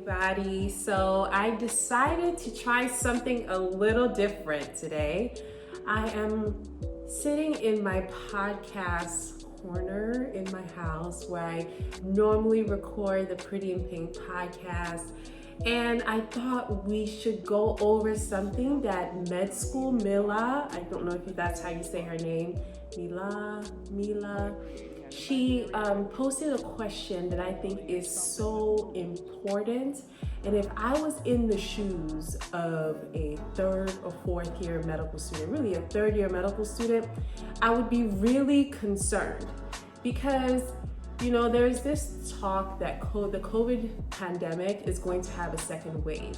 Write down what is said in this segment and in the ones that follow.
everybody. So I decided to try something a little different today. I am sitting in my podcast corner in my house where I normally record the Pretty in Pink podcast. And I thought we should go over something that med school Mila, I don't know if that's how you say her name, Mila, she posted a question that I think is so important. And if I was in the shoes of a third or fourth year medical student, really a third year medical student, I would be really concerned because, you know, there's this talk that the COVID pandemic is going to have a second wave.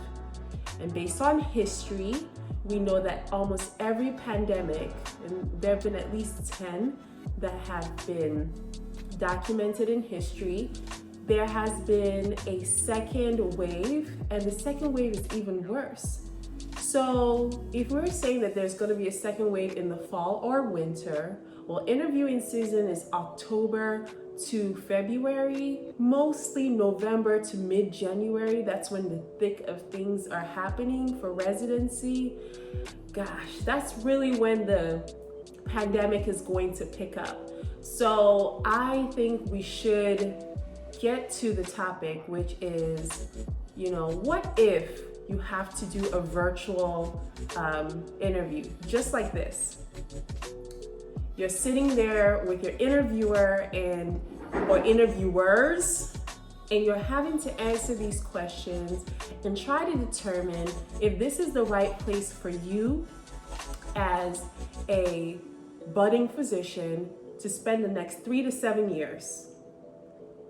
And based on history, we know that almost every pandemic, and there have been at least 10 that have been documented in history, there has been a second wave, and the second wave is even worse. So if we're saying that there's going to be a second wave in the fall or winter, well, interviewing season is October to February, mostly November to mid-January. That's when the thick of things are happening for residency. Gosh, that's really when the pandemic is going to pick up. So I think we should get to the topic, which is, you know, what if you have to do a virtual interview just like this? You're sitting there with your interviewer or interviewers, and you're having to answer these questions and try to determine if this is the right place for you as a budding physician to spend the next 3 to 7 years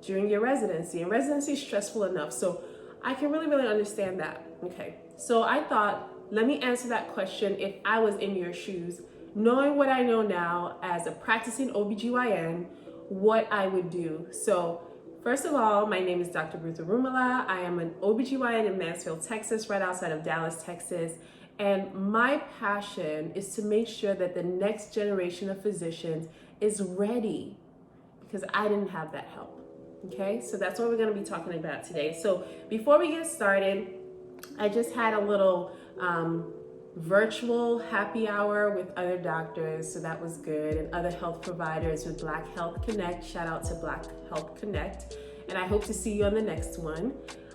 during your residency. And residency is stressful enough, so I can really understand that. Okay, so I thought, let me answer that question if I was in your shoes, knowing what I know now as a practicing OBGYN, what I would do. So first of all, my name is Dr. Ruth Arumala. I am an OBGYN in Mansfield, Texas, right outside of Dallas, Texas. And my passion is to make sure that the next generation of physicians is ready, because I didn't have that help. Okay, so that's what we're going to be talking about today. So before we get started, I just had a little virtual happy hour with other doctors, so that was good, and other health providers with Black Health Connect. Shout out to Black Health Connect, and I hope to see you on the next one.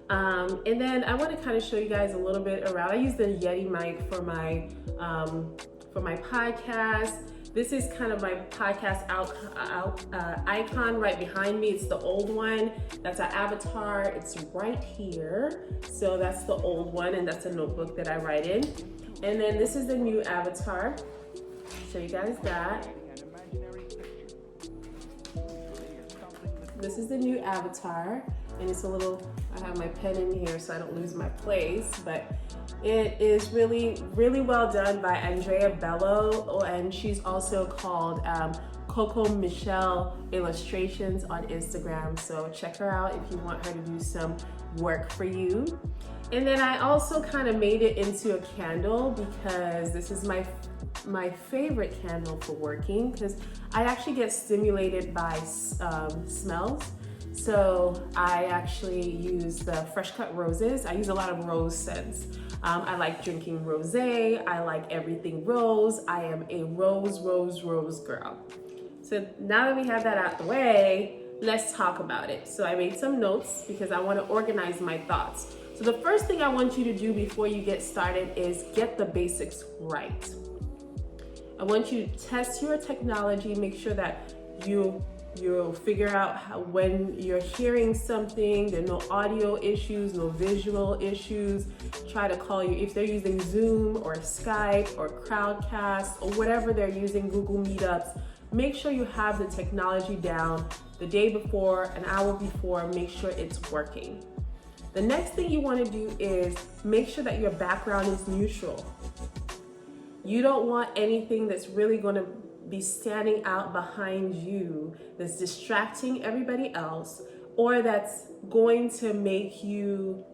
And then I want to kind of show you guys a little bit around. I use the Yeti mic for my podcast. This is kind of my podcast icon right behind me. It's the old one. That's our avatar. It's right here. So that's the old one, and that's a notebook that I write in. And then this is the new avatar. Show you guys that. This is the new avatar, and it's a little, I have my pen in here so I don't lose my place, but it is really well done by Andrea Bello, and she's also called Coco Michelle Illustrations on Instagram. So check her out if you want her to do some work for you. And then I also kind of made it into a candle because this is my favorite candle for working, because I actually get stimulated by smells. So I actually use the fresh cut roses. I use a lot of rose scents. I like drinking rosé. I like everything rose. I am a rose girl. So now that we have that out the way, let's talk about it. So I made some notes because I want to organize my thoughts. So the first thing I want you to do before you get started is get the basics right. I want you to test your technology, make sure that you'll figure out how, when you're hearing something, there are no audio issues, no visual issues. Try to call you, if they're using Zoom or Skype or Crowdcast or whatever they're using, Google Meetups, make sure you have the technology down the day before, an hour before, make sure it's working. The next thing you want to do is make sure that your background is neutral. You don't want anything that's really going to be standing out behind you, that's distracting everybody else, or that's going to make you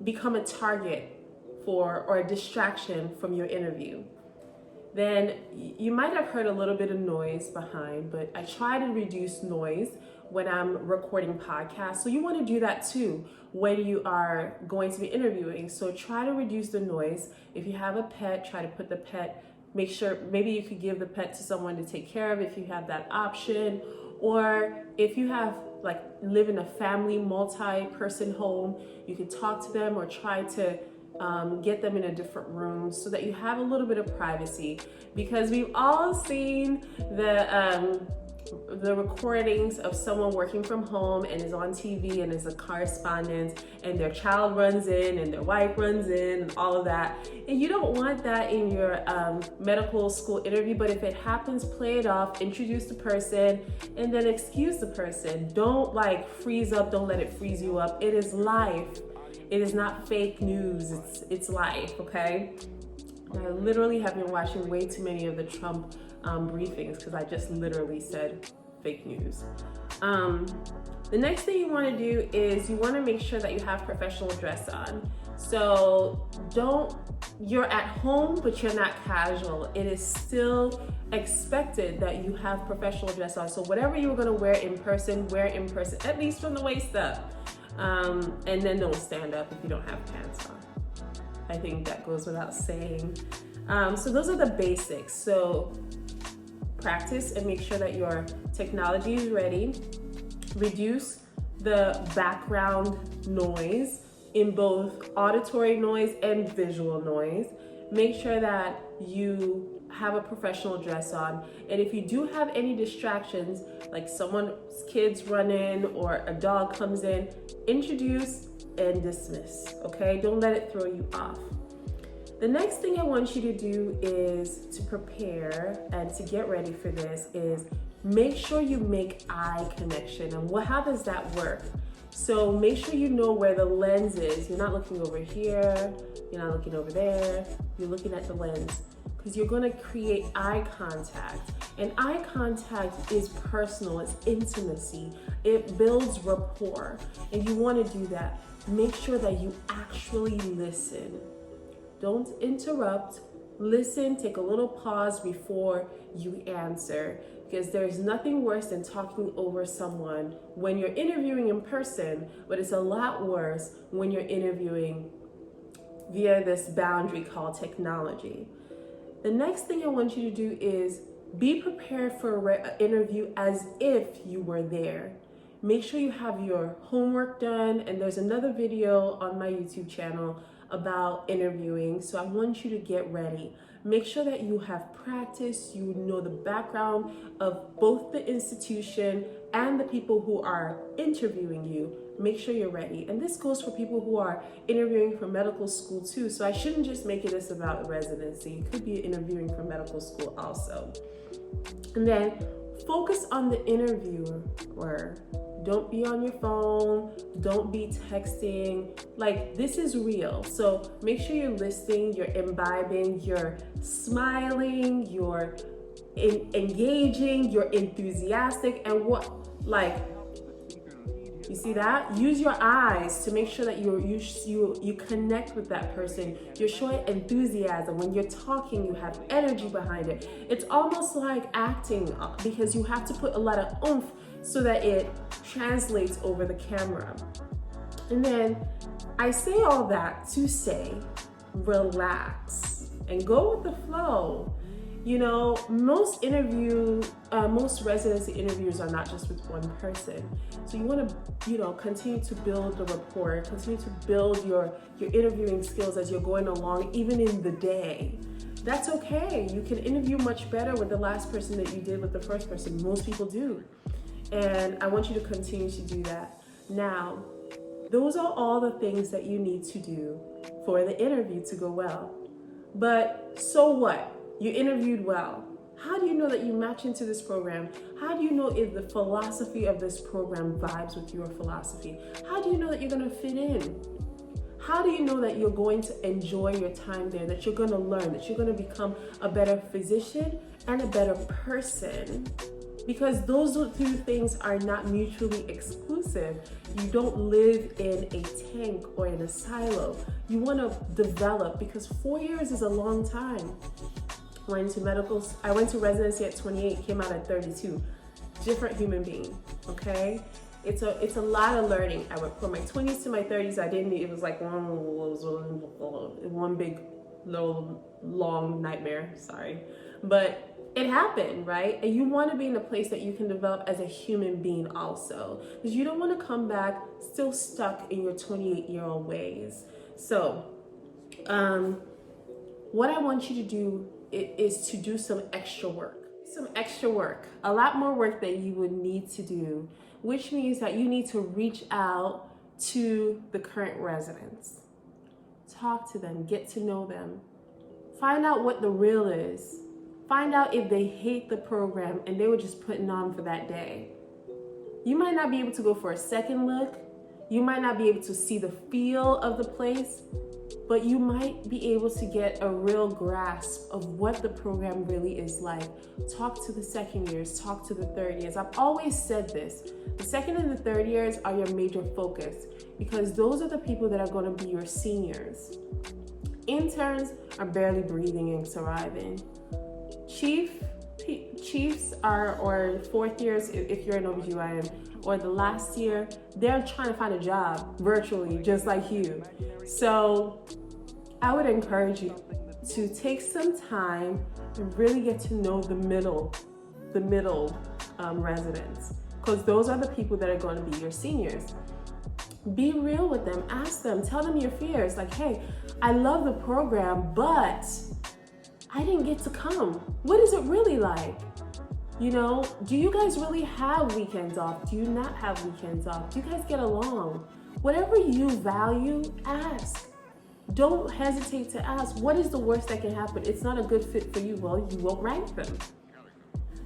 become a target for or a distraction from your interview. Then you might have heard a little bit of noise behind, but I try to reduce noise when I'm recording podcasts. So you want to do that too when you are going to be interviewing. So try to reduce the noise. If you have a pet, try to put the pet, make sure maybe you could give the pet to someone to take care of if you have that option. Or if you have live in a family multi-person home, you can talk to them or try to get them in a different room so that you have a little bit of privacy, because we've all seen the recordings of someone working from home and is on TV and is a correspondent, and their child runs in and their wife runs in and all of that. And you don't want that in your medical school interview, but if it happens, play it off, introduce the person, and then excuse the person. Don't freeze up, don't let it freeze you up. It is life. It is not fake news, it's life, okay? I literally have been watching way too many of the Trump briefings because I just literally said fake news. The next thing you want to do is you want to make sure that you have professional dress on. So you're at home, but you're not casual. It is still expected that you have professional dress on. So whatever you're going to wear in person, at least from the waist up. And then don't stand up if you don't have pants on. I think that goes without saying. So those are the basics. So practice and make sure that your technology is ready. Reduce the background noise in both auditory noise and visual noise. Make sure that you have a professional dress on. And if you do have any distractions, like someone's kids run in or a dog comes in, introduce and dismiss, okay? Don't let it throw you off. The next thing I want you to do is to prepare and to get ready for this is make sure you make eye connection. And how does that work? So make sure you know where the lens is. You're not looking over here, you're not looking over there, you're looking at the lens, because you're going to create eye contact. And eye contact is personal, it's intimacy, it builds rapport, and you want to do that. Make sure that you actually listen. Don't interrupt. Listen, take a little pause before you answer, because there's nothing worse than talking over someone when you're interviewing in person, but it's a lot worse when you're interviewing via this boundary called technology. The next thing I want you to do is be prepared for an interview as if you were there. Make sure you have your homework done, and there's another video on my YouTube channel about interviewing, so I want you to get ready. Make sure that you have practice, you know the background of both the institution and the people who are interviewing you. Make sure you're ready. And this goes for people who are interviewing for medical school too, so I shouldn't just make it about residency. It could be interviewing for medical school also. And then focus on the interviewer. Don't be on your phone, don't be texting. This is real. So make sure you're listening, you're imbibing, you're smiling, you're engaging, you're enthusiastic, and you see that? Use your eyes to make sure that you connect with that person. You're showing enthusiasm. When you're talking, you have energy behind it. It's almost like acting, because you have to put a lot of oomph so that it translates over the camera. And then I say all that to say, relax and go with the flow. Most residency interviews are not just with one person. So you want to, continue to build the rapport, continue to build your interviewing skills as you're going along, even in the day. That's okay. You can interview much better with the last person that you did with the first person. Most people do. And I want you to continue to do that. Now, those are all the things that you need to do for the interview to go well. But so what? You interviewed well. How do you know that you match into this program? How do you know if the philosophy of this program vibes with your philosophy? How do you know that you're going to fit in? How do you know that you're going to enjoy your time there, that you're going to learn, that you're going to become a better physician and a better person? Because those two things are not mutually exclusive. You don't live in a tank or in a silo. You want to develop, because 4 years is a long time. I went to residency at 28, came out at 32. different human being, okay? It's a lot of learning. I went from my 20s to my 30s. I didn't, it was like one big little long nightmare, sorry. But it happened, right? And you want to be in a place that you can develop as a human being also, because you don't want to come back still stuck in your 28-year-old ways. So what I want you to do is to do some extra work. Some extra work, a lot more work than you would need to do, which means that you need to reach out to the current residents. Talk to them, get to know them. Find out what the real is. Find out if they hate the program and they were just putting on for that day. You might not be able to go for a second look. You might not be able to see the feel of the place, but you might be able to get a real grasp of what the program really is like. Talk to the second years, talk to the third years. I've always said this, the second and the third years are your major focus because those are the people that are going to be your seniors. Interns are barely breathing and surviving. Chiefs are, or fourth years if you're an OBGYN, or the last year, they're trying to find a job virtually, just like you. So I would encourage you to take some time and really get to know the middle residents, because those are the people that are going to be your seniors. Be real with them, ask them, tell them your fears. Like, hey, I love the program, but I didn't get to come. What is it really like? You know, do you guys really have weekends off? Do you not have weekends off? Do you guys get along? Whatever you value, ask. Don't hesitate to ask. What is the worst that can happen? It's not a good fit for you. Well, you won't rank them.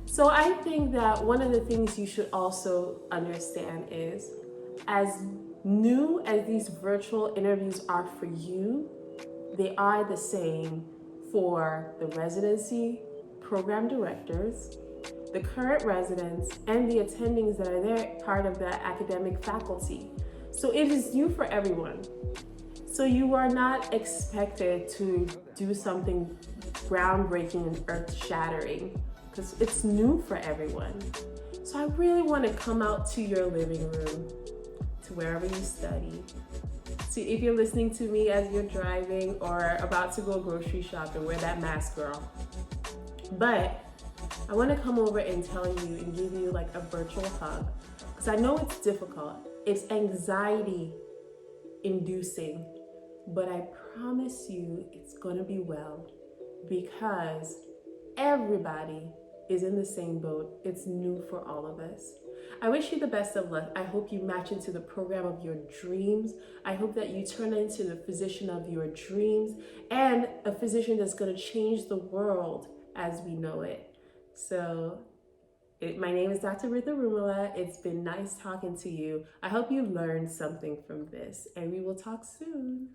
So I think that one of the things you should also understand is, as new as these virtual interviews are for you, they are the same for the residency program directors, the current residents, and the attendings that are there, part of the academic faculty. So it is new for everyone. So you are not expected to do something groundbreaking and earth-shattering, because it's new for everyone. So I really want to come out to your living room, to wherever you study. See, if you're listening to me as you're driving or about to go grocery shopping, wear that mask, girl. But I want to come over and tell you and give you like a virtual hug, because I know it's difficult. It's anxiety inducing, but I promise you it's going to be well, because everybody is in the same boat. It's new for all of us. I wish you the best of luck. I hope you match into the program of your dreams. I hope that you turn into the physician of your dreams, and a physician that's going to change the world as we know it. So my name is Dr. Ritha Rumala. It's been nice talking to you. I hope you learned something from this, and we will talk soon.